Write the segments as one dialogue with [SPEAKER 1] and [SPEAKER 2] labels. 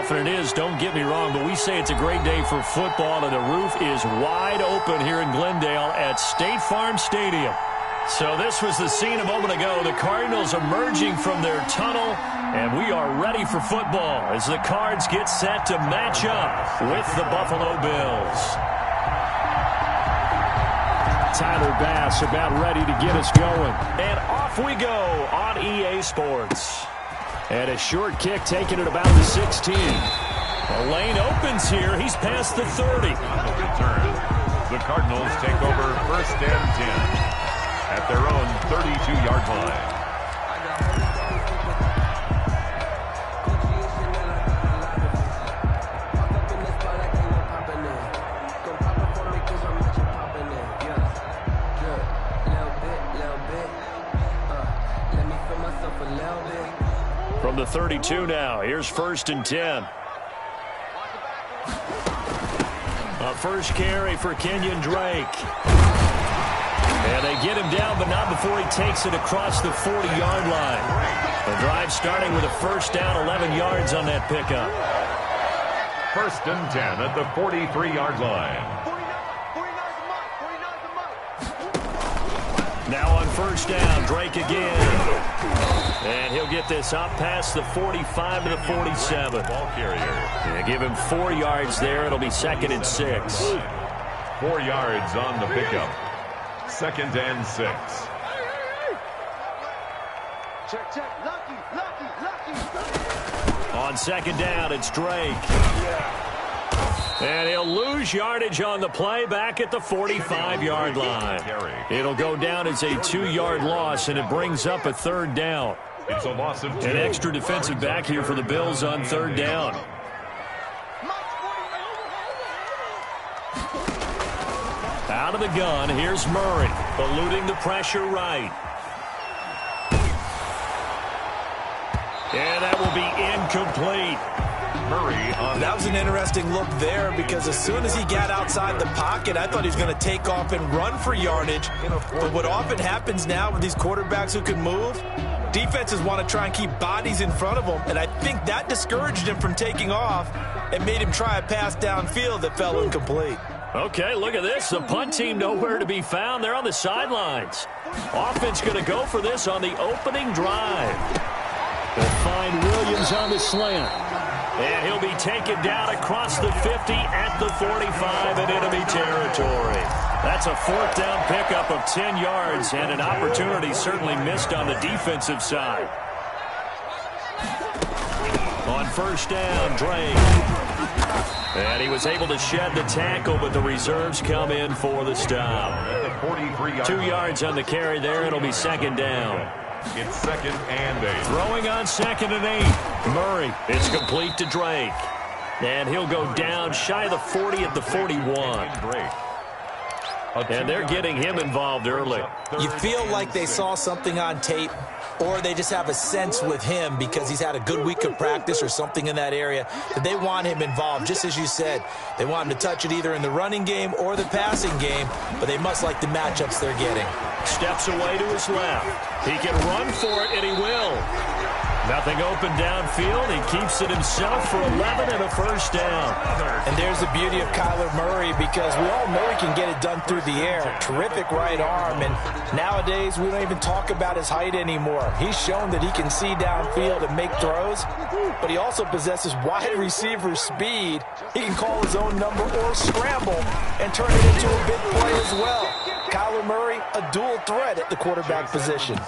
[SPEAKER 1] enough, and it is, don't get me wrong, but we say it's a great day for football, and the roof is wide open here in Glendale at State Farm Stadium. So this was the scene a moment ago. The Cardinals emerging from their tunnel, and we are ready for football as the Cards get set to match up with the Buffalo Bills. Tyler Bass about ready to get us going. And off we go on EA Sports. And a short kick taken at about the 16. The lane opens here. He's past the 30.
[SPEAKER 2] Return. The Cardinals take over 1st and 10 at their own 32-yard line.
[SPEAKER 1] From the 32 now, here's 1st and 10. A first carry for Kenyon Drake. And they get him down, but not before he takes it across the 40-yard line. The drive starting with a first down, 11 yards on that pickup.
[SPEAKER 2] 1st and 10 at the 43-yard line.
[SPEAKER 1] Now on first down, Drake again. And he'll get this up past the 45 to the 47.
[SPEAKER 2] Ball carrier.
[SPEAKER 1] They give him 4 yards there. It'll be 2nd and 6.
[SPEAKER 2] 4 yards on the pickup. 2nd and 6.
[SPEAKER 3] Check. Lucky.
[SPEAKER 1] On 2nd down, it's Drake. And he'll lose yardage on the play back at the 45-yard line. It'll go down as a 2-yard loss, and it brings up a 3rd down.
[SPEAKER 2] It's a loss of 2.
[SPEAKER 1] An extra defensive back here for the Bills on 3rd down. Out of the gun, here's Murray, eluding the pressure right. And that will be incomplete.
[SPEAKER 2] Murray on
[SPEAKER 4] that was an interesting look there because as soon as he got outside the pocket, I thought he was going to take off and run for yardage. But what often happens now with these quarterbacks who can move, defenses want to try and keep bodies in front of them, and I think that discouraged him from taking off and made him try a pass downfield that fell incomplete.
[SPEAKER 1] Okay, look at this. The punt team nowhere to be found. They're on the sidelines. Offense going to go for this on the opening drive. They'll find Williams on the slant. And he'll be taken down across the 50 at the 45 in enemy territory. That's a 4th down pickup of 10 yards and an opportunity certainly missed on the defensive side. On first down, Drake. And he was able to shed the tackle, but the reserves come in for the stop. 2 yards on the carry there. It'll be 2nd down.
[SPEAKER 2] It's 2nd and 8.
[SPEAKER 1] Throwing on 2nd and 8. Murray. It's complete to Drake. And he'll go down shy of the 40 at the 41. And they're getting him involved early.
[SPEAKER 4] You feel like they saw something on tape, or they just have a sense with him because he's had a good week of practice or something in that area that they want him involved. Just as you said, they want him to touch it either in the running game or the passing game, but they must like the matchups they're getting.
[SPEAKER 1] Steps away to his left. He can run for it, and he will. Nothing open downfield. He keeps it himself for 11 and a first down.
[SPEAKER 4] And there's the beauty of Kyler Murray because we all know he can get it done through the air. Terrific right arm. And nowadays, we don't even talk about his height anymore. He's shown that he can see downfield and make throws, but he also possesses wide receiver speed. He can call his own number or scramble and turn it into a big play as well. Kyler Murray, a dual threat at the quarterback position.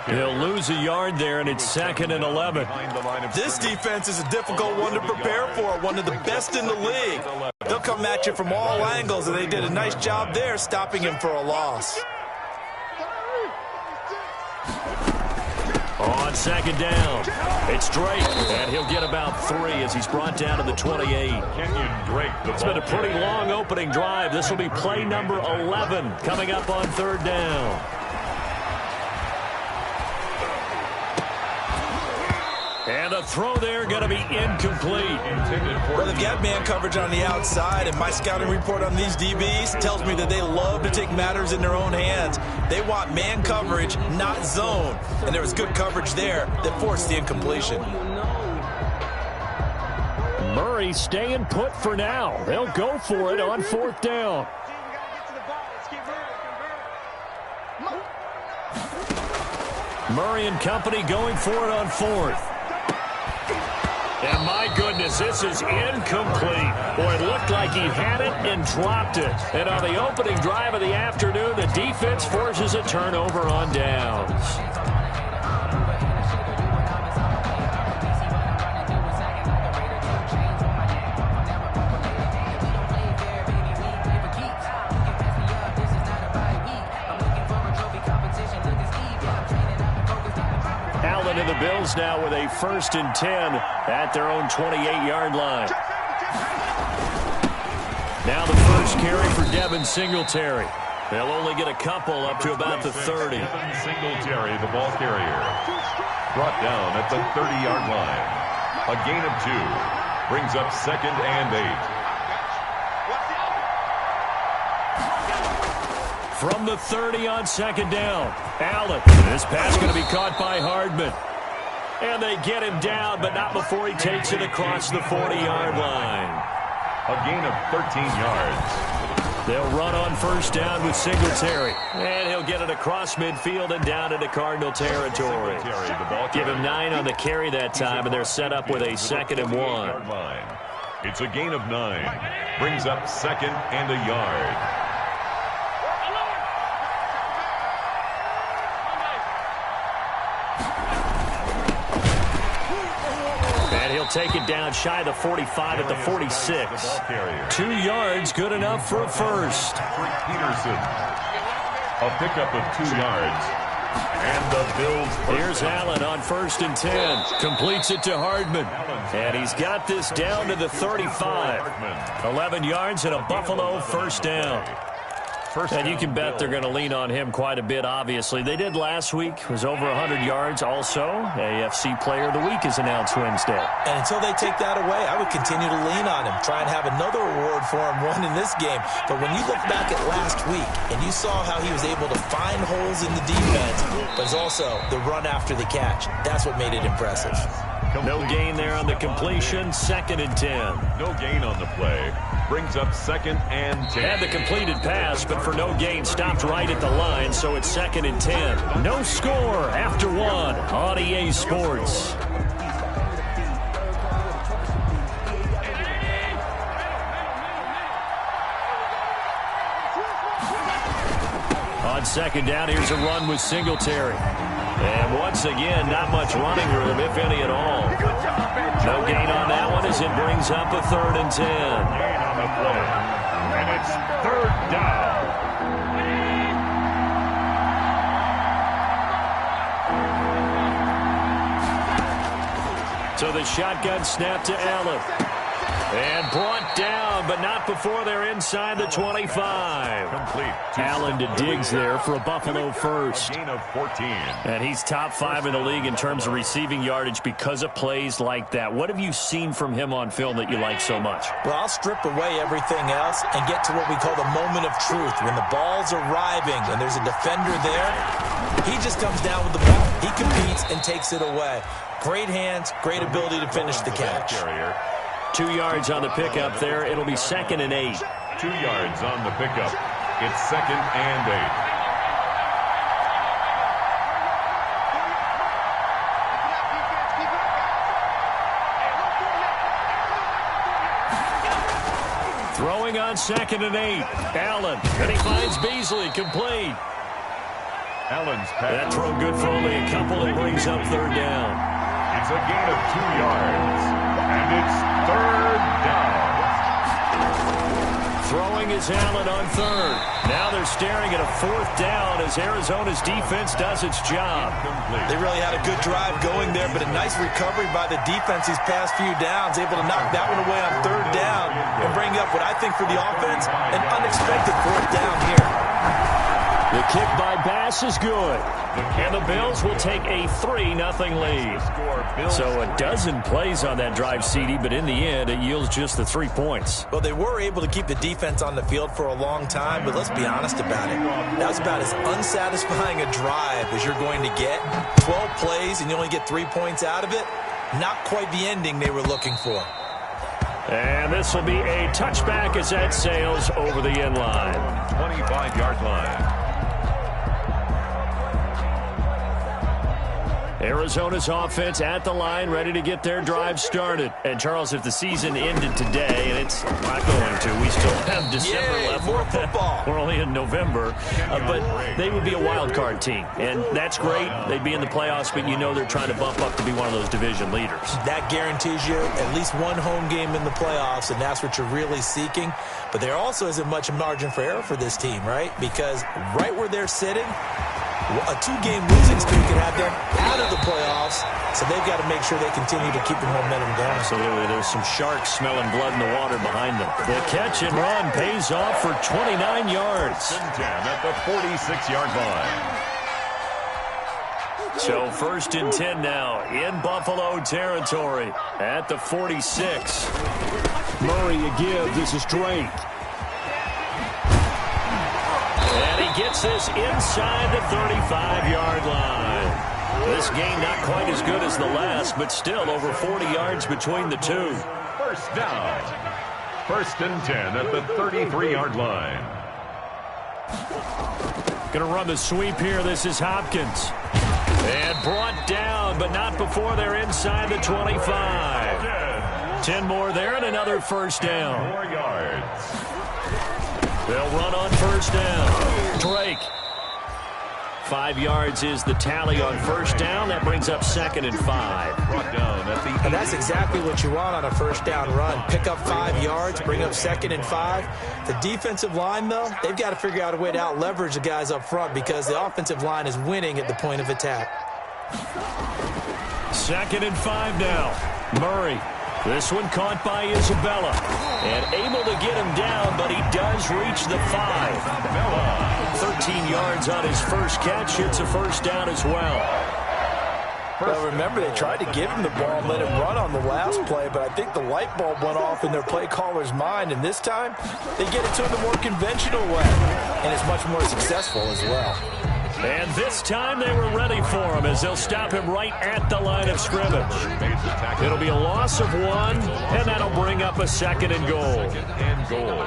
[SPEAKER 1] He'll lose a yard there, and it's 2nd and 11.
[SPEAKER 4] This defense is a difficult one to prepare for, one of the best in the league. They'll come at you from all angles, and they did a nice job there stopping him for a loss.
[SPEAKER 1] On 2nd down, it's Drake, and he'll get about 3 as he's brought down to the 28.
[SPEAKER 2] Kenyon Drake.
[SPEAKER 1] It's been a pretty long opening drive. This will be play number 11 coming up on 3rd down. And a throw there going to be incomplete.
[SPEAKER 4] Well, they've got man coverage on the outside, and my scouting report on these DBs tells me that they love to take matters in their own hands. They want man coverage, not zone. And there was good coverage there that forced the incompletion.
[SPEAKER 1] Murray staying put for now. They'll go for it on 4th down. Murray and company going for it on 4th. And my goodness, this is incomplete. Boy, it looked like he had it and dropped it. And on the opening drive of the afternoon, the defense forces a turnover on downs. And the Bills now with a 1st and 10 at their own 28-yard line. Now the first carry for Devin Singletary. They'll only get a couple up to about the 30.
[SPEAKER 2] Devin Singletary, the ball carrier. Brought down at the 30-yard line. A gain of 2. Brings up 2nd and
[SPEAKER 1] 8. From the 30 on 2nd down. Allen. This pass going to be caught by Hardman. And they get him down, but not before he takes it across the 40-yard line.
[SPEAKER 2] A gain of 13 yards.
[SPEAKER 1] They'll run on 1st down with Singletary. And he'll get it across midfield and down into Cardinal territory. Give him 9 on the carry that time, and they're set up with a 2nd and 1.
[SPEAKER 2] It's a gain of 9. Brings up 2nd and a yard.
[SPEAKER 1] Take it down shy of the 45 at the 46. 2 yards, good enough for a first.
[SPEAKER 2] Peterson. A pickup of 2 yards. And the Bills.
[SPEAKER 1] Here's Allen on 1st and 10. Completes it to Hardman. And he's got this down to the 35. 11 yards and a Buffalo 1st down. And you can bet they're going to lean on him quite a bit, obviously. They did last week. It was over 100 yards. Also, AFC Player of the Week is announced Wednesday.
[SPEAKER 4] And until they take that away, I would continue to lean on him. Try and have another award for him, one in this game. But when you look back at last week, and you saw how he was able to find holes in the defense, but it's also the run after the catch. That's what made it impressive.
[SPEAKER 1] No gain there on the completion. 2nd and 10.
[SPEAKER 2] No gain on the play. Brings up 2nd and 10.
[SPEAKER 1] Had the completed pass, but for no gain, stopped right at the line, so it's 2nd and 10. No score after 1 on EA Sports. On 2nd down, here's a run with Singletary. And once again, not much running room, if any at all. No gain on that one as it brings up a 3rd and 10.
[SPEAKER 2] Gain on the play. And it's 3rd down.
[SPEAKER 1] So the shotgun snap to Allen. And brought down, but not before they're inside the 25.
[SPEAKER 2] Complete.
[SPEAKER 1] Allen to Diggs there for a Buffalo first.
[SPEAKER 2] Gain of 14.
[SPEAKER 1] And he's top 5 in the league in terms of receiving yardage because of plays like that. What have you seen from him on film that you like so much?
[SPEAKER 4] Well, I'll strip away everything else and get to what we call the moment of truth. When the ball's arriving and there's a defender there, he just comes down with the ball. He competes and takes it away. Great hands, great ability to finish the catch.
[SPEAKER 1] 2 yards on the pickup there. It'll be 2nd and 8.
[SPEAKER 2] 2 yards on the pickup. It's 2nd and
[SPEAKER 1] 8. Throwing on 2nd and 8. Allen. And he finds Beasley. Complete.
[SPEAKER 2] Allen's pass.
[SPEAKER 1] That throw good for only a couple. It brings up 3rd down.
[SPEAKER 2] It's a gain of 2 yards. And it's 3rd down.
[SPEAKER 1] Throwing is Allen on 3rd. Now they're staring at a 4th down as Arizona's defense does its job.
[SPEAKER 4] They really had a good drive going there, but a nice recovery by the defense these past few downs, able to knock that one away on 3rd down and bring up what I think for the offense, an unexpected 4th down here.
[SPEAKER 1] The kick by Bass is good. And the Bills will take a 3-0 lead. So a dozen plays on that drive, CD, but in the end, it yields just the 3 points.
[SPEAKER 4] Well, they were able to keep the defense on the field for a long time, but let's be honest about it. That was about as unsatisfying a drive as you're going to get. 12 plays and you only get 3 points out of it. Not quite the ending they were looking for.
[SPEAKER 1] And this will be a touchback as that sails over the end line.
[SPEAKER 2] 25-yard line.
[SPEAKER 1] Arizona's offense at the line, ready to get their drive started. And, Charles, if the season ended today, and it's not going to, we still have December left.
[SPEAKER 4] More football.
[SPEAKER 1] We're only in November. But they would be a wild card team. And that's great. They'd be in the playoffs, but you know they're trying to bump up to be one of those division leaders.
[SPEAKER 4] That guarantees you at least one home game in the playoffs, and that's what you're really seeking. But there also isn't much margin for error for this team, right? Because right where they're sitting, a two-game losing streak could have them out of the playoffs, so they've got to make sure they continue to keep the momentum going.
[SPEAKER 1] Absolutely. There's some sharks smelling blood in the water behind them. The catch and run pays off for 29 yards.
[SPEAKER 2] 10 at the 46-yard line.
[SPEAKER 1] So 1st and 10 now in Buffalo territory at the 46.
[SPEAKER 5] Murray a give. This is Drake.
[SPEAKER 1] And he gets this inside the 35-yard line. This game not quite as good as the last, but still over 40 yards between the two.
[SPEAKER 2] First down. 1st and 10 at the 33-yard line.
[SPEAKER 1] Going to run the sweep here. This is Hopkins. And brought down, but not before they're inside the 25. 10 more there and another first down.
[SPEAKER 2] 4 yards.
[SPEAKER 1] They'll run on first down. Drake. 5 yards is the tally on first down. That brings up 2nd and 5.
[SPEAKER 2] Brought down at the
[SPEAKER 4] And that's exactly what you want on a first down run. Pick up 5 yards, bring up 2nd and 5. The defensive line, though, they've got to figure out a way to out-leverage the guys up front because the offensive line is winning at the point of attack.
[SPEAKER 1] 2nd and 5 now. Murray. This one caught by Isabella. And able to get him down, but he does reach the 5. 13 yards on his first catch. It's a first down as well.
[SPEAKER 4] Well, remember, they tried to give him the ball and let him run on the last play, but I think the light bulb went off in their play caller's mind, and this time they get it to him the more conventional way, and it's much more successful as well.
[SPEAKER 1] And this time they were ready for him as they'll stop him right at the line of scrimmage. It'll be a loss of 1, and that'll bring up a 2nd and goal.
[SPEAKER 2] 2nd and goal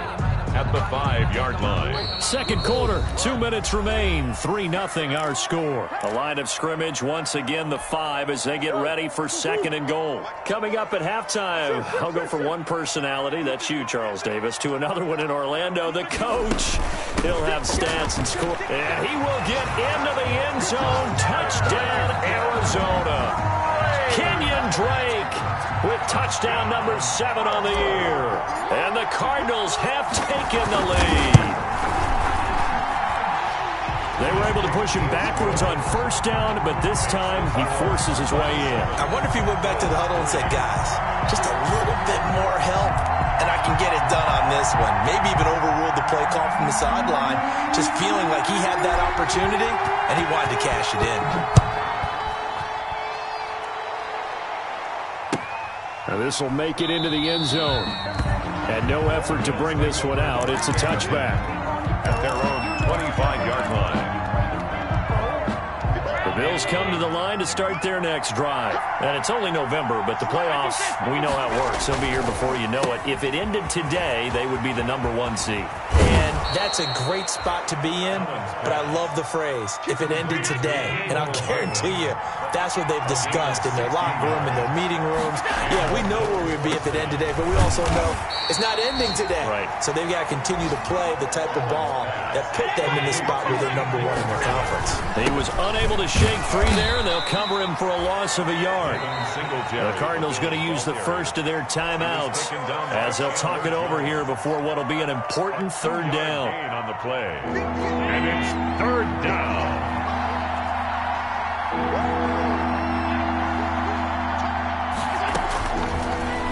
[SPEAKER 2] at the 5-yard line.
[SPEAKER 1] Second quarter, 2 minutes remain. 3-0 our score. The line of scrimmage once again the 5 as they get ready for 2nd and goal. Coming up at halftime, I'll go from one personality, that's you, Charles Davis, to another one in Orlando, the coach. He'll have stats and score. And he will get into the end zone. Touchdown, Arizona. Kenyon Drake with touchdown number 7 on the year. And the Cardinals have taken the lead. They were able to push him backwards on first down, but this time he forces his way in.
[SPEAKER 4] I wonder if he went back to the huddle and said, guys, just a little bit more help, and I can get it done on this one. Maybe even overruled the play call from the sideline, just feeling like he had that opportunity, and he wanted to cash it in.
[SPEAKER 1] Now this will make it into the end zone. And no effort to bring this one out. It's a touchback.
[SPEAKER 2] At their own 25-yard line.
[SPEAKER 1] The Bills come to the line to start their next drive. And it's only November, but the playoffs, we know how it works. They'll be here before you know it. If it ended today, they would be the number 1 seed.
[SPEAKER 4] And that's a great spot to be in, but I love the phrase, if it ended today. And I'll guarantee you, that's what they've discussed in their locker room, in their meeting rooms. Yeah, we know where we'd be if it ended today, but we also know it's not ending today.
[SPEAKER 1] Right.
[SPEAKER 4] So they've got to continue to play the type of ball that put them in the spot where they're number 1 in their conference.
[SPEAKER 1] He was unable to shake free there, and they'll cover him for a loss of a yard. The Cardinals going to use the first of their timeouts as they'll talk it over here before what will be an important third down.
[SPEAKER 2] On the play. And it's 3rd down.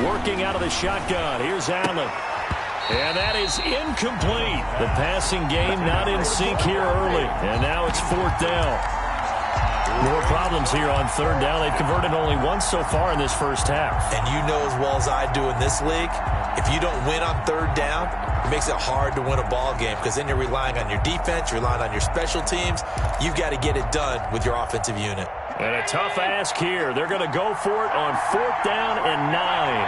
[SPEAKER 1] Working out of the shotgun. Here's Allen. And that is incomplete. The passing game not in sync here early. And now it's 4th down. More problems here on 3rd down. They've converted only once so far in this first half.
[SPEAKER 4] And you know as well as I do in this league, if you don't win on 3rd down, it makes it hard to win a ball game because then you're relying on your defense, you're relying on your special teams. You've got to get it done with your offensive unit.
[SPEAKER 1] And a tough ask here. They're going to go for it on 4th down and 9.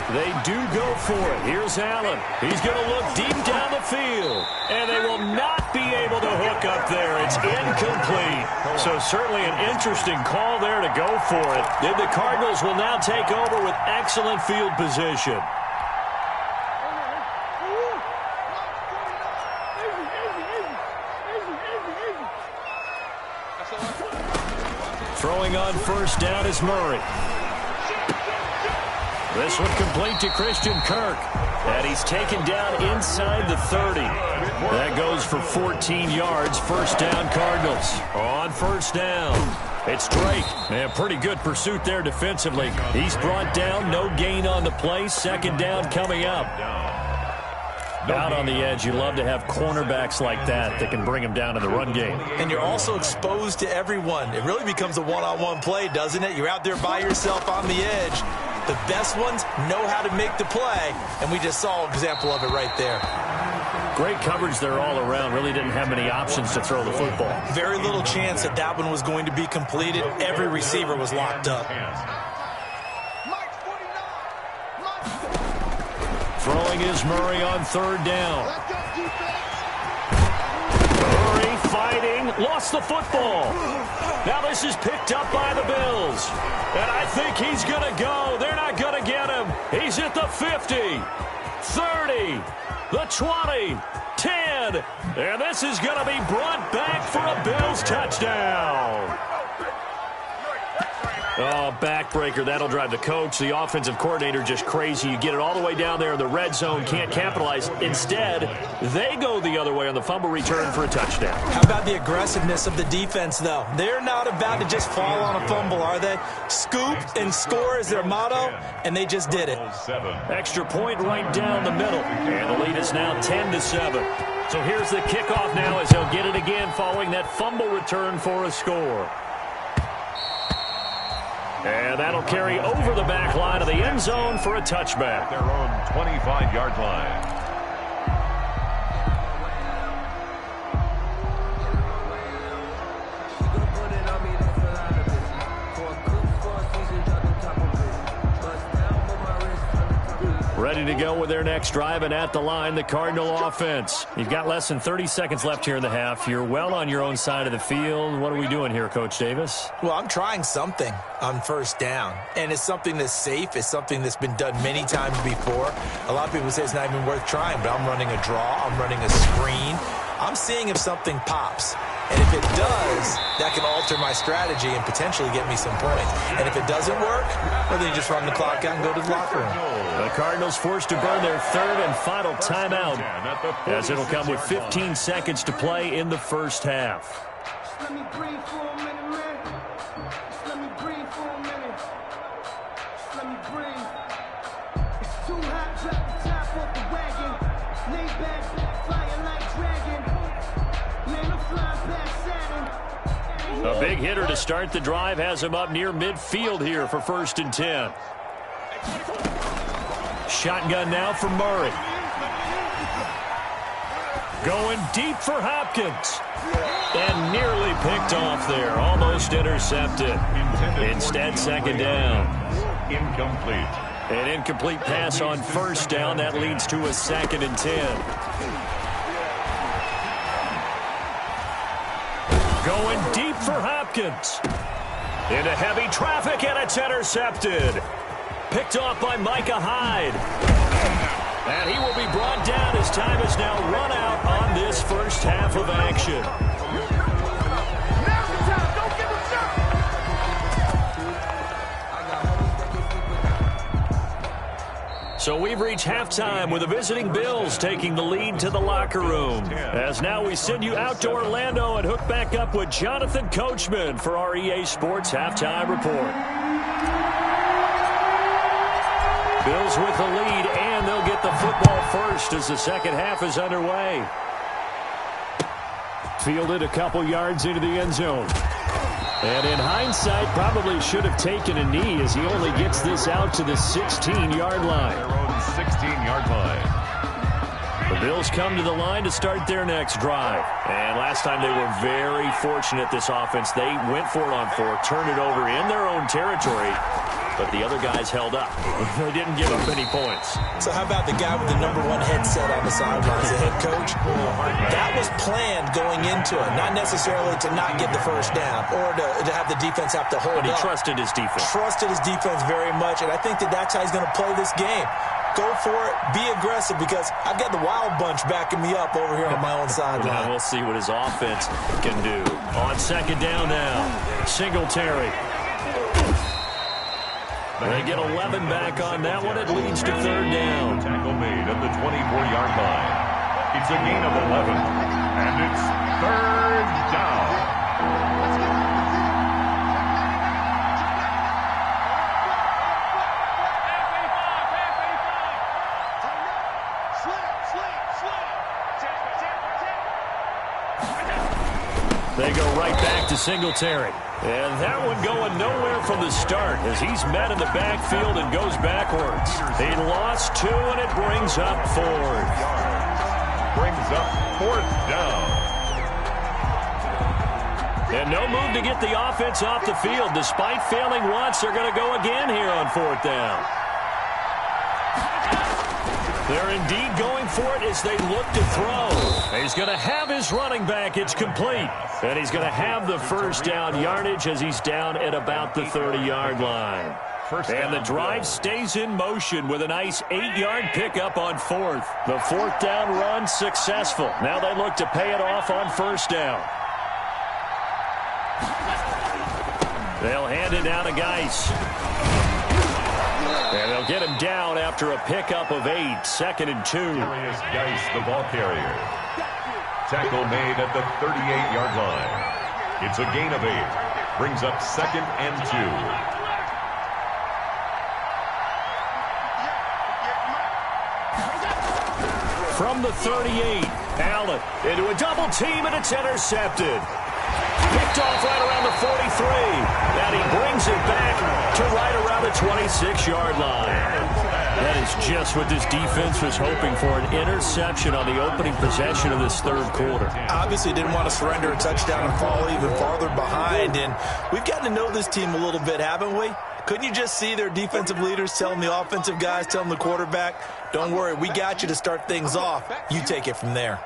[SPEAKER 1] They do go for it. Here's Allen. He's going to look deep down the field. And they will not be able to hook up there. It's incomplete. So certainly an interesting call there to go for it. Then the Cardinals will now take over with excellent field position. Throwing on first down is Murray. This one complete to Christian Kirk. And he's taken down inside the 30. That goes for 14 yards. First down, Cardinals. On first down, it's Drake. And pretty good pursuit there defensively. He's brought down. No gain on the play. Second down coming up. Out on the edge, you love to have cornerbacks like that can bring them down in the run game.
[SPEAKER 4] And you're also exposed to everyone. It really becomes a one-on-one play, doesn't it? You're out there by yourself on the edge. The best ones know how to make the play, and we just saw an example of it right there.
[SPEAKER 1] Great coverage there all around. Really didn't have many options to throw the football.
[SPEAKER 4] Very little chance that that one was going to be completed. Every receiver was locked up.
[SPEAKER 1] Throwing is Murray on third down. Murray fighting, lost the football. Now this is picked up by the Bills. And I think he's going to go. They're not going to get him. He's at the 50, 30, the 20, 10. And this is going to be brought back for a Bills touchdown. Oh, backbreaker. That'll drive the coach, the offensive coordinator, just crazy. You get it all the way down there in the red zone, can't capitalize. Instead, they go the other way on the fumble return for a touchdown.
[SPEAKER 4] How about the aggressiveness of the defense, though? They're not about to just fall on a fumble, are they? Scoop and score is their motto, and they just did it.
[SPEAKER 1] Extra point right down the middle. And the lead is now 10-7. So here's the kickoff now as they'll get it again following that fumble return for a score. And that'll carry over the back line of the end zone for a touchback.
[SPEAKER 2] Their own 25-yard line.
[SPEAKER 1] Ready to go with their next drive, and at the line, the Cardinal offense. You've got less than 30 seconds left here in the half. You're well on your own side of the field. What are we doing here, Coach Davis?
[SPEAKER 4] Well, I'm trying something on first down, and it's something that's safe. It's something that's been done many times before. A lot of people say it's not even worth trying, but I'm running a draw. I'm running a screen. I'm seeing if something pops. And if it does, that can alter my strategy and potentially get me some points. And if it doesn't work, well, then you just run the clock out and go to the locker room.
[SPEAKER 1] The Cardinals forced to burn their third and final timeout, as it'll come with 15 seconds to play in the first half.
[SPEAKER 3] Let me breathe for a minute, man. Just let me breathe for a minute. Just let me breathe. It's too hot, drop the top off the wagon. Lay back, flying like dragon. Man, I'm flying past Saturn.
[SPEAKER 1] A big hitter to start the drive has him up near midfield here for 1st and 10. Shotgun now for Murray. Going deep for Hopkins. And nearly picked off there. Almost intercepted. Instead, second down.
[SPEAKER 2] Incomplete.
[SPEAKER 1] An incomplete pass on first down. That leads to a 2nd and 10. Going deep for Hopkins. Into heavy traffic, and it's intercepted. Picked off by Micah Hyde. And he will be brought down as time is now run out on this first half of action. So we've reached halftime with the visiting Bills taking the lead to the locker room. As now we send you out to Orlando and hook back up with Jonathan Coachman for our EA Sports Halftime Report. Bills with the lead, and they'll get the football first as the second half is underway. Fielded a couple yards into the end zone. And in hindsight, probably should have taken a knee as he only gets this out to the 16-yard line.
[SPEAKER 2] Their own 16-yard line.
[SPEAKER 1] The Bills come to the line to start their next drive. And last time they were very fortunate, this offense. They went for it on 4, turned it over in their own territory. but the other guys held up. They didn't give up any points.
[SPEAKER 4] So how about the guy with the #1 headset on the sidelines, the head coach? That was planned going into it, not necessarily to not get the first down or to have the defense have to hold up.
[SPEAKER 1] But he trusted his defense.
[SPEAKER 4] Trusted his defense very much, and I think that's how he's going to play this game. Go for it. Be aggressive, because I've got the wild bunch backing me up over here on my own sideline.
[SPEAKER 1] Now we'll see what his offense can do. On second down now, Singletary. They get 11 back on that one. It leads to third down.
[SPEAKER 2] Tackle made at the 24-yard line. It's a gain of 11, and it's third down.
[SPEAKER 1] They go right back to Singletary. And that one going nowhere from the start as he's met in the backfield and goes backwards. He lost 2, and it brings up 4th.
[SPEAKER 2] Brings up 4th down.
[SPEAKER 1] And no move to get the offense off the field. Despite failing once, they're going to go again here on 4th down. They're indeed going for it as they look to throw. He's going to have his running back. It's complete. And he's going to have the first down yardage as he's down at about the 30-yard line. And the drive stays in motion with a nice 8-yard pickup on 4th. The 4th down run successful. Now they look to pay it off on first down. They'll hand it down to Geis. And they'll get him down after a pickup of 8, 2nd and 2.
[SPEAKER 2] Darius Geis, the ball carrier. Tackle made at the 38-yard line. It's a gain of 8. Brings up 2nd and 2.
[SPEAKER 1] From the 38, Allen into a double team, and it's intercepted. Picked off right around the 43. And he brings it back to right around the 26-yard line. That is just what this defense was hoping for, an interception on the opening possession of this third quarter.
[SPEAKER 4] Obviously didn't want to surrender a touchdown and fall even farther behind. And we've gotten to know this team a little bit, haven't we? Couldn't you just see their defensive leaders telling the offensive guys, telling the quarterback, don't worry, we got you to start things off. You take it from there.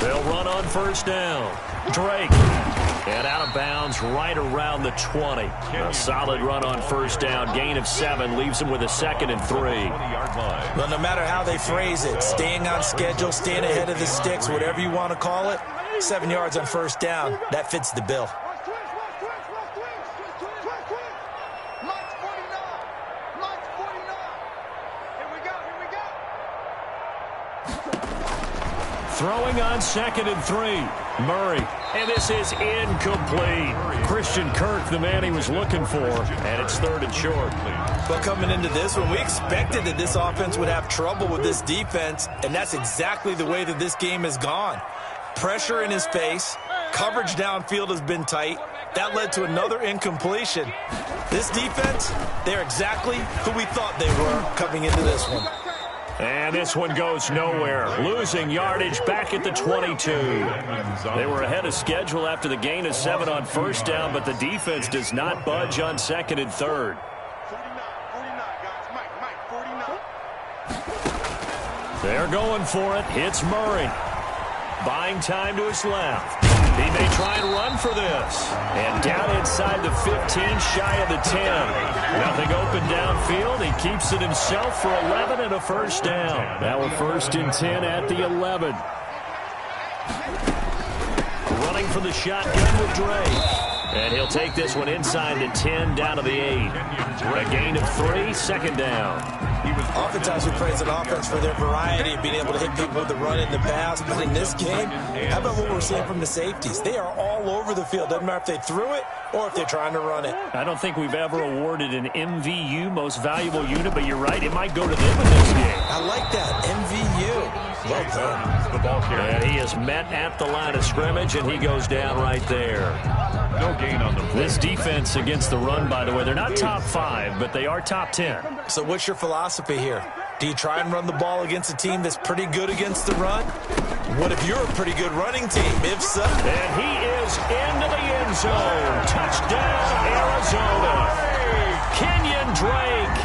[SPEAKER 1] They'll run on first down. Drake. And out of bounds right around the 20. A solid run on first down. Gain of 7 leaves them with a 2nd and 3.
[SPEAKER 4] Well, no matter how they phrase it, staying on schedule, staying ahead of the sticks, whatever you want to call it, 7 yards on first down, that fits the bill.
[SPEAKER 1] Throwing on 2nd and 3. Murray. And this is incomplete. Christian Kirk, the man he was looking for. And it's 3rd and short.
[SPEAKER 4] But coming into this one, we expected that this offense would have trouble with this defense. And that's exactly the way that this game has gone. Pressure in his face. Coverage downfield has been tight. That led to another incompletion. This defense, they're exactly who we thought they were coming into this one.
[SPEAKER 1] And this one goes nowhere. Losing yardage back at the 22. They were ahead of schedule after the gain of 7 on first down, but the defense does not budge on 2nd and 3rd. They're going for it. It's Murray. Buying time to his left. He may try and run for this. And down inside the 15, shy of the 10. Nothing open downfield. He keeps it himself for 11 and a first down. Now a 1st and 10 at the 11. Running for the shotgun with Drake. And he'll take this one inside the 10, down to the 8. A gain of 3, 2nd down.
[SPEAKER 4] Oftentimes we praise an offense for their variety of being able to hit people with the run in the pass. But in this game, how about what we're seeing from the safeties? They are all over the field. Doesn't matter if they threw it or if they're trying to run it.
[SPEAKER 1] I don't think we've ever awarded an MVU, most valuable unit, but you're right, it might go to them in this game.
[SPEAKER 4] I like that, MVU. Well done.
[SPEAKER 2] The ball carrier.
[SPEAKER 1] And he is met at the line of scrimmage, and he goes down right there.
[SPEAKER 2] No gain on the play.
[SPEAKER 1] This defense against the run, by the way, they're not top 5, but they are top 10.
[SPEAKER 4] So what's your philosophy here? Do you try and run the ball against a team that's pretty good against the run? What if you're a pretty good running team? If so.
[SPEAKER 1] And he is into the end zone. Touchdown, Arizona. Kenyon Drake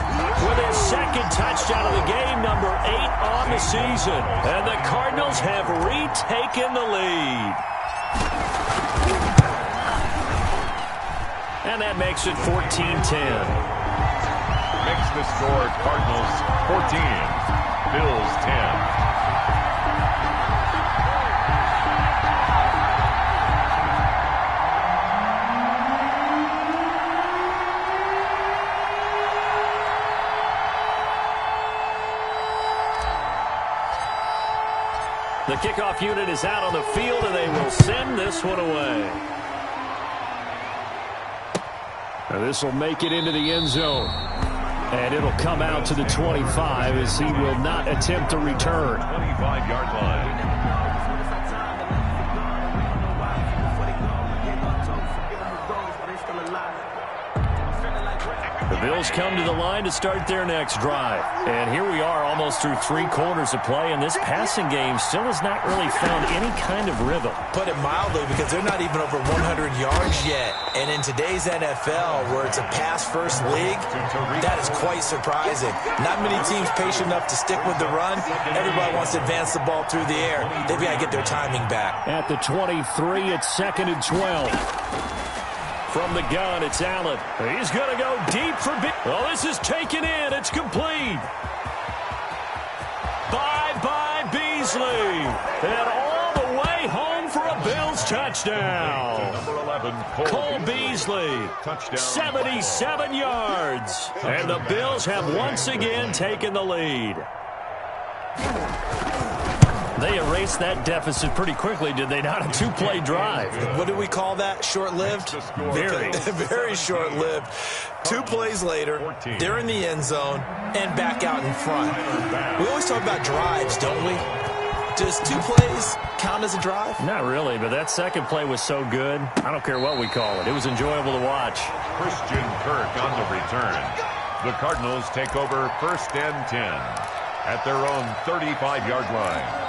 [SPEAKER 1] with his second touchdown of the game, number 8 on the season. And the Cardinals have retaken the lead. And that makes it 14-10.
[SPEAKER 2] Makes the score Cardinals 14, Bills 10.
[SPEAKER 1] The kickoff unit is out on the field, and they will send this one away. Now this will make it into the end zone. And it'll come out to the 25 as he will not attempt to return.
[SPEAKER 2] 25-yard line.
[SPEAKER 1] The Bills come to the line to start their next drive. And here we are almost through 3 quarters of play, and this passing game still has not really found any kind of rhythm.
[SPEAKER 4] Put it mildly, because they're not even over 100 yards yet. And in today's NFL, where it's a pass-first league, that is quite surprising. Not many teams patient enough to stick with the run. Everybody wants to advance the ball through the air. They've got to get their timing back.
[SPEAKER 1] At the 23, it's 2nd and 12. From the gun, it's Allen. He's going to go deep for big. Oh, this is taken in. It's complete. Bye-bye, Beasley. And all the way home for a Bills touchdown.
[SPEAKER 2] Number 11,
[SPEAKER 1] Cole Beasley,
[SPEAKER 2] touchdown.
[SPEAKER 1] 77 yards. And the Bills have once again taken the lead. They erased that deficit pretty quickly, did they not? A 2-play drive.
[SPEAKER 4] What do we call that? Short-lived?
[SPEAKER 1] Very.
[SPEAKER 4] Very short-lived. 2 plays later, they're in the end zone and back out in front. We always talk about drives, don't we? Does 2 plays count as a drive?
[SPEAKER 1] Not really, but that second play was so good. I don't care what we call it. It was enjoyable to watch.
[SPEAKER 2] Christian Kirk on the return. The Cardinals take over 1st and 10 at their own 35-yard line.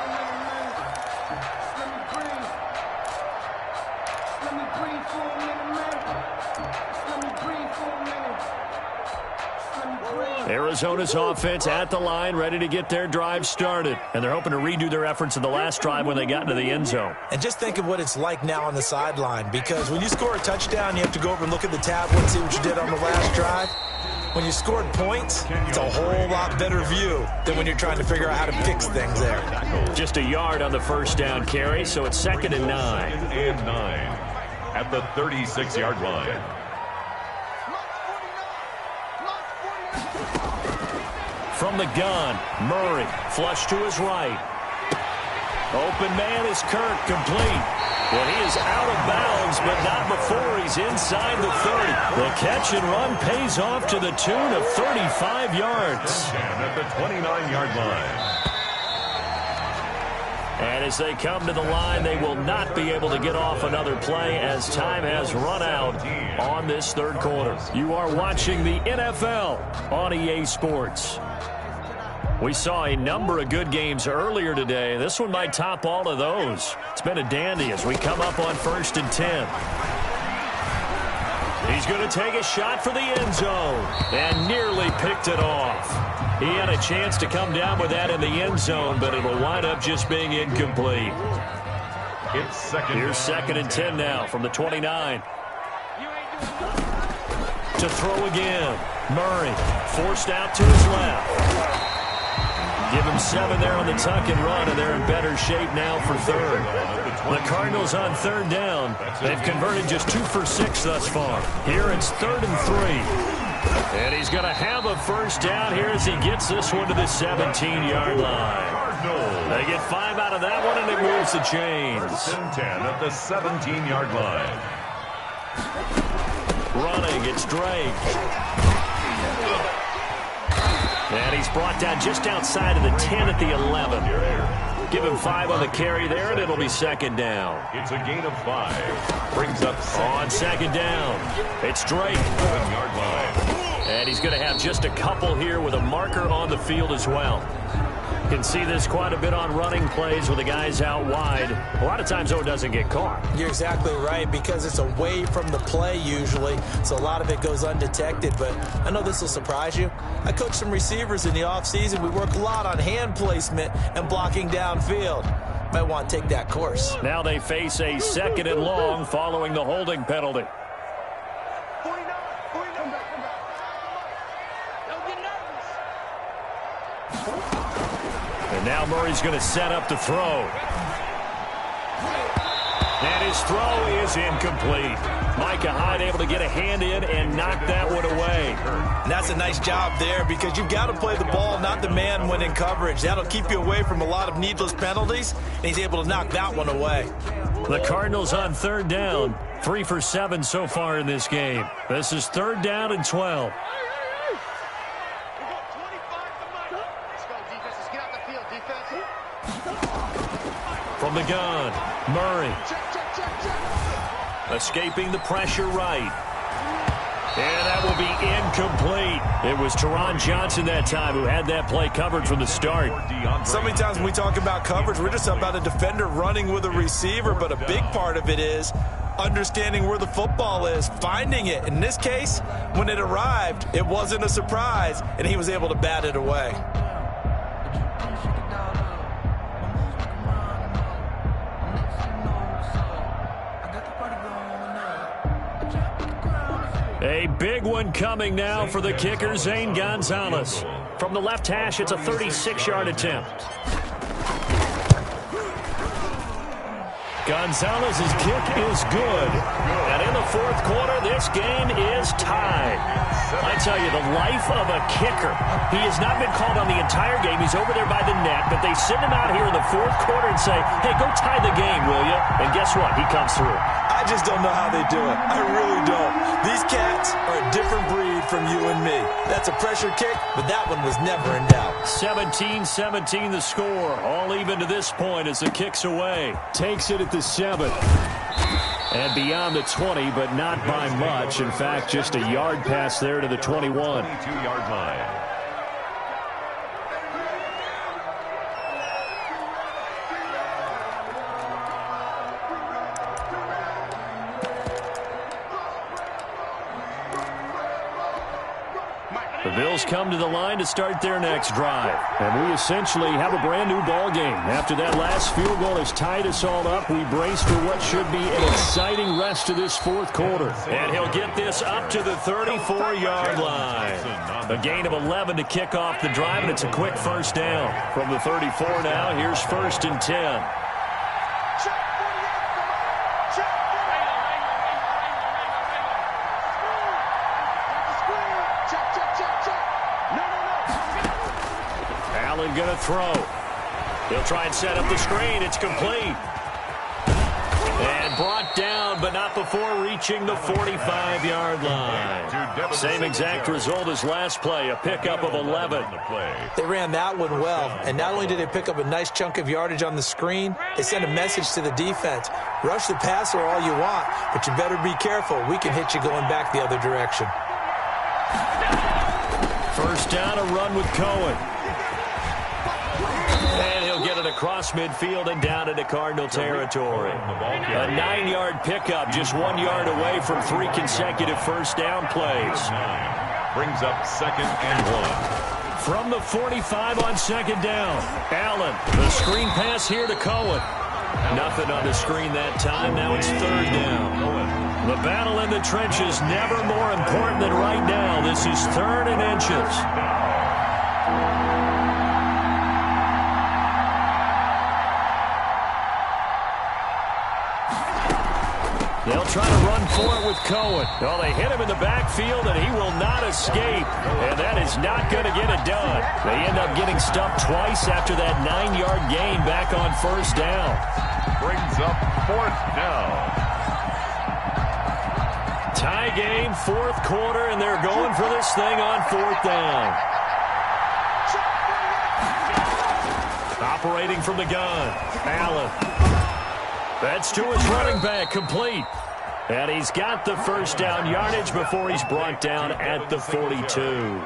[SPEAKER 1] Arizona's offense at the line, ready to get their drive started. And they're hoping to redo their efforts in the last drive when they got into the end zone.
[SPEAKER 4] And just think of what it's like now on the sideline, because when you score a touchdown, you have to go over and look at the tablet and see what you did on the last drive. When you scored points, it's a whole lot better view than when you're trying to figure out how to fix things there.
[SPEAKER 1] Just a yard on the first down carry, so it's 2nd and 9.
[SPEAKER 2] 2nd and 9 at the 36-yard line.
[SPEAKER 1] From the gun, Murray, flush to his right. Open man is Kirk, complete. Well, he is out of bounds, but not before he's inside the 30. The catch and run pays off to the tune of 35 yards.
[SPEAKER 2] At the 29-yard line.
[SPEAKER 1] And as they come to the line, they will not be able to get off another play as time has run out on this 3rd quarter. You are watching the NFL on EA Sports. We saw a number of good games earlier today. This one might top all of those. It's been a dandy as we come up on 1st and 10. He's going to take a shot for the end zone and nearly picked it off. He had a chance to come down with that in the end zone, but it'll wind up just being incomplete.
[SPEAKER 2] It's
[SPEAKER 1] Here's 2nd and 10 now from the 29. To throw again. Murray forced out to his left. Give him 7 there on the tuck and run, and they're in better shape now for third. The Cardinals on third down. They've converted just 2 for 6 thus far. Here it's 3rd and 3. And he's going to have a first down here as he gets this one to the 17-yard line. They get 5 out of that one, and it moves the chains.
[SPEAKER 2] 10 at the 17-yard line.
[SPEAKER 1] Running, it's Drake. And he's brought down just outside of the 10 at the 11. Give him 5 on the carry there, and it'll be 2nd down.
[SPEAKER 2] It's a gain of 5. Brings up
[SPEAKER 1] on 2nd down. It's Drake.
[SPEAKER 2] 7-yard line.
[SPEAKER 1] And he's going to have just a couple here with a marker on the field as well. Can see this quite a bit on running plays with the guys out wide. A lot of times, though, it doesn't get caught.
[SPEAKER 4] You're exactly right, because it's away from the play usually, so a lot of it goes undetected. But I know this will surprise you. I coach some receivers in the offseason. We work a lot on hand placement and blocking downfield. Might want to take that course.
[SPEAKER 1] Now they face a 2nd and long following the holding penalty. And now Murray's going to set up to throw. And his throw is incomplete. Micah Hyde able to get a hand in and knock that one away.
[SPEAKER 4] And that's a nice job there, because you've got to play the ball, not the man when in coverage. That'll keep you away from a lot of needless penalties, and he's able to knock that one away.
[SPEAKER 1] The Cardinals on 3rd down. 3 for 7 so far in this game. This is 3rd down and 12. From the gun, Murray. Escaping the pressure right. And that will be incomplete. It was Teron Johnson that time who had that play covered from the start.
[SPEAKER 4] So many times when we talk about coverage, we're just about a defender running with a receiver, but a big part of it is understanding where the football is, finding it. In this case, when it arrived, it wasn't a surprise, and he was able to bat it away.
[SPEAKER 1] A big one coming now for the kicker, Zane Gonzalez. From the left hash, it's a 36-yard attempt. Gonzalez's kick is good. And in the 4th quarter, this game is tied. I tell you, the life of a kicker. He has not been called on the entire game. He's over there by the net, but they send him out here in the 4th quarter and say, hey, go tie the game, will you? And guess what? He comes through.
[SPEAKER 4] I just don't know how they do it. I really don't. These cats are a different breed from you and me. That's a pressure kick, but that one was never in doubt.
[SPEAKER 1] 17-17 the score. All even to this point as the kick's away. Takes it at the 7. And beyond the 20, but not by much. In fact, just a yard pass there to the 21.
[SPEAKER 2] 22-yard line.
[SPEAKER 1] The Bills come to the line to start their next drive. And we essentially have a brand-new ball game. After that last field goal has tied us all up, we brace for what should be an exciting rest of this 4th quarter. And he'll get this up to the 34-yard line. A gain of 11 to kick off the drive, and it's a quick first down. From the 34 now, here's 1st and 10. Allen going to throw. He'll try and set up the screen. It's complete. And brought down, but not before reaching the 45-yard line. Same exact result as last play, a pickup of 11.
[SPEAKER 4] They ran that one well, and not only did they pick up a nice chunk of yardage on the screen, they sent a message to the defense. Rush the passer all you want, but you better be careful. We can hit you going back the other direction.
[SPEAKER 1] First down, a run with Cohen. And he'll get it across midfield and down into Cardinal territory. A 9-yard pickup, just 1 yard away from 3 consecutive first down plays.
[SPEAKER 2] Brings up 2nd and 1.
[SPEAKER 1] From the 45 on 2nd down, Allen, the screen pass here to Cohen. Nothing on the screen that time. Now it's 3rd down. The battle in the trenches never more important than right now. This is 3rd and inches. try to run for it with Cohen. Well, they hit him in the backfield, and he will not escape. And that is not going to get it done. They end up getting stuffed twice after that 9-yard gain back on first down.
[SPEAKER 2] Brings up fourth down.
[SPEAKER 1] Tie game, fourth quarter, and they're going for this thing on fourth down. Operating from the gun, Allen. That's to his running back, complete. And he's got the first down yardage before he's brought down at the 42.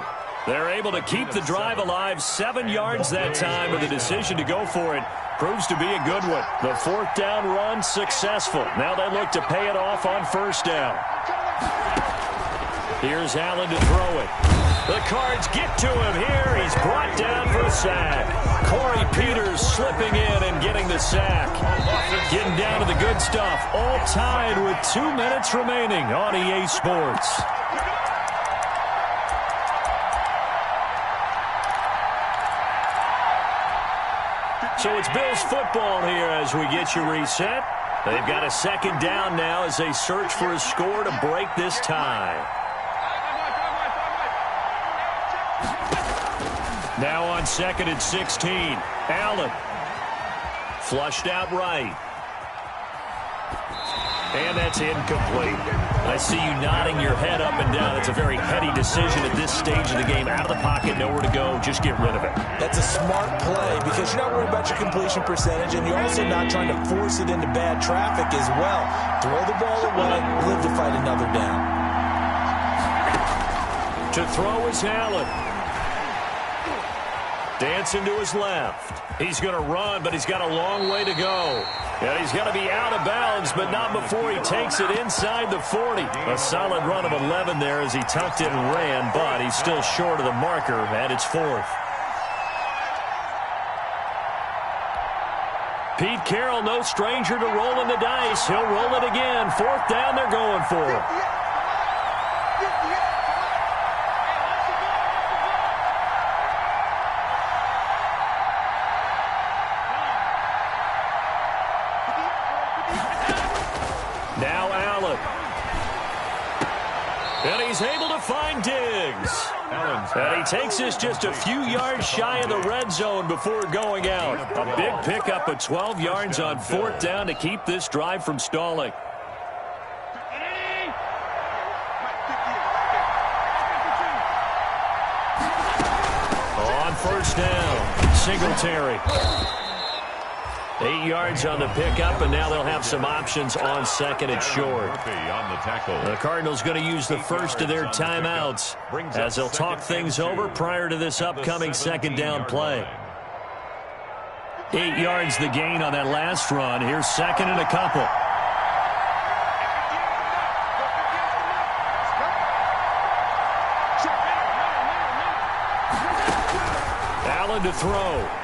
[SPEAKER 1] They're able to keep the drive alive, 7 yards that time, with the decision to go for it proves to be a good one. The fourth down run successful. Now they look to pay it off on first down. Here's Allen to throw it. The Cards get to him here. He's brought down for a sack. Corey Peters slipping in and getting the sack. Getting down to the good stuff. All tied with 2 minutes remaining on EA Sports. So it's Bills football here as we get you reset. They've got a second down now as they search for a score to break this tie. Now on second and 16. Allen. Flushed out right. And that's incomplete. I see you nodding your head up and down. It's a very heady decision at this stage of the game. Out of the pocket, nowhere to go. Just get rid of it.
[SPEAKER 4] That's a smart play because you're not worried about your completion percentage, and you're also not trying to force it into bad traffic as well. Throw the ball away, live to fight another down.
[SPEAKER 1] To throw is Allen. Dancing to his left. He's going to run, but he's got a long way to go. And he's going to be out of bounds, but not before he takes it inside the 40. A solid run of 11 there as he tucked it and ran, but he's still short of the marker at its fourth. Pete Carroll, no stranger to rolling the dice. He'll roll it again. Fourth down, they're going for it. Now Allen. And he's able to find Diggs. And he takes this just a few yards shy of the red zone before going out. A big pickup of 12 yards on fourth down to keep this drive from stalling. On first down, Singletary. 8 yards on the pickup, and now they'll have some options on second and short. The Cardinals going to use the first of their timeouts as they'll talk things over prior to this upcoming second down play. 8 yards the gain on that last run. Here's second and a couple. Allen to throw.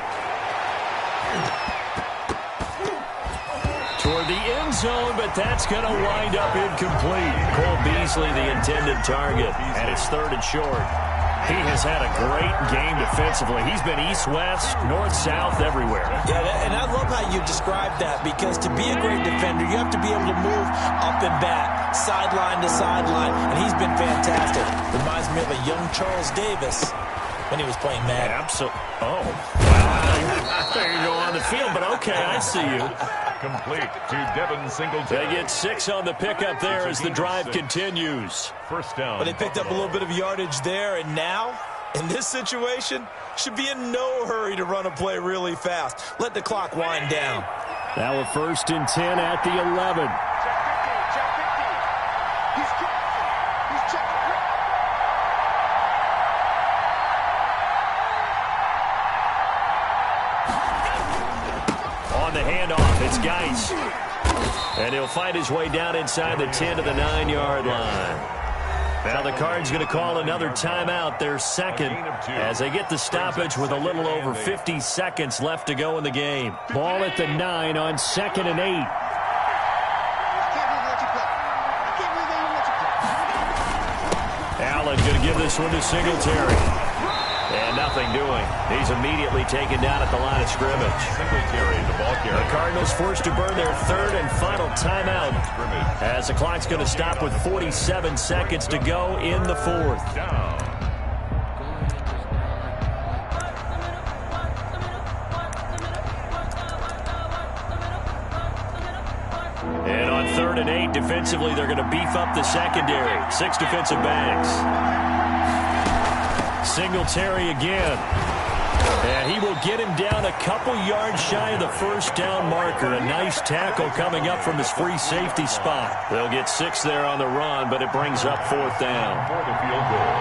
[SPEAKER 1] Toward the end zone, but that's going to wind up incomplete. Cole Beasley, the intended target, and it's third and short. He has had a great game defensively. He's been east-west, north-south, everywhere.
[SPEAKER 4] Yeah, and I love how you described that, because to be a great defender, you have to be able to move up and back, sideline to sideline, and he's been fantastic. Reminds me of a young Charles Davis when he was playing Madden.
[SPEAKER 1] Absolutely. Oh, well, there you go on the field, but okay, I see you.
[SPEAKER 2] Complete to Devin Singletary.
[SPEAKER 1] They get 6 on the pickup there as the drive continues.
[SPEAKER 2] First down.
[SPEAKER 4] But they picked up a little bit of yardage there, and now, in this situation, should be in no hurry to run a play really fast. Let the clock wind down.
[SPEAKER 1] Now a first and 10 at the 11. On the handoff, it's Geis. And he'll find his way down inside the 10 to the 9-yard line. Now the Cards going to call another timeout, their second, as they get the stoppage with a little over 50 seconds left to go in the game. Ball at the 9 on second and 8. Allen going to give this one to Singletary. And nothing doing. He's immediately taken down at the line of scrimmage.
[SPEAKER 2] Singletary, the ball carrier.
[SPEAKER 1] The Cardinals forced to burn their third and final timeout as the clock's going to stop with 47 seconds to go in the fourth.
[SPEAKER 2] Down.
[SPEAKER 1] And on 3rd and 8, defensively, they're going to beef up the secondary. 6 defensive backs. Singletary again. And he will get him down a couple yards shy of the first down marker. A nice tackle coming up from his free safety spot. They'll get 6 there on the run, but it brings up 4th down.
[SPEAKER 2] For the field goal.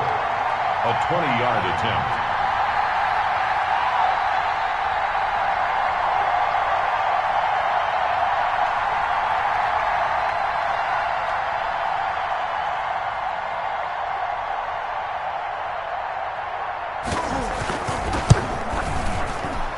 [SPEAKER 2] A 20-yard attempt.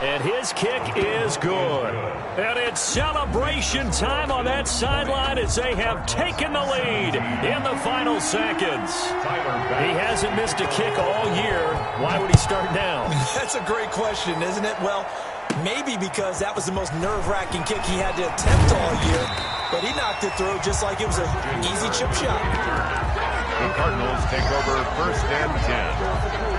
[SPEAKER 1] And his kick is good. And it's celebration time on that sideline as they have taken the lead in the final seconds. He hasn't missed a kick all year. Why would he start now?
[SPEAKER 4] That's a great question, isn't it? Well, maybe because that was the most nerve-wracking kick he had to attempt all year. But he knocked it through just like it was an easy chip shot.
[SPEAKER 2] The Cardinals take over 1st and 10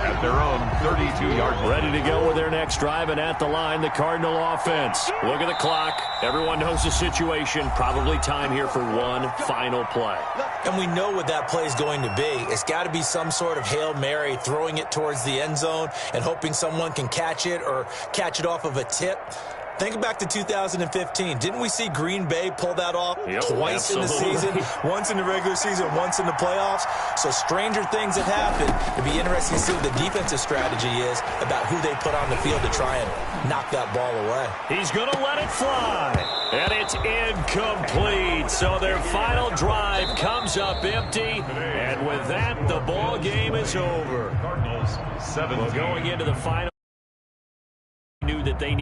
[SPEAKER 2] at their own 32-yard line.
[SPEAKER 1] Ready to go with their next drive, and at the line, the Cardinal offense. Look at the clock. Everyone knows the situation. Probably time here for one final play.
[SPEAKER 4] And we know what that play is going to be. It's got to be some sort of Hail Mary, throwing it towards the end zone and hoping someone can catch it or catch it off of a tip. Think back to 2015. Didn't we see Green Bay pull that off twice in the season? Once in the regular season, once in the playoffs. So stranger things have happened. It'd be interesting to see what the defensive strategy is about who they put on the field to try and knock that ball away.
[SPEAKER 1] He's going to let it fly. And it's incomplete. So their final drive comes up empty. And with that, the ball game is over.
[SPEAKER 2] Cardinals 17.
[SPEAKER 1] Well, going into the final, knew that they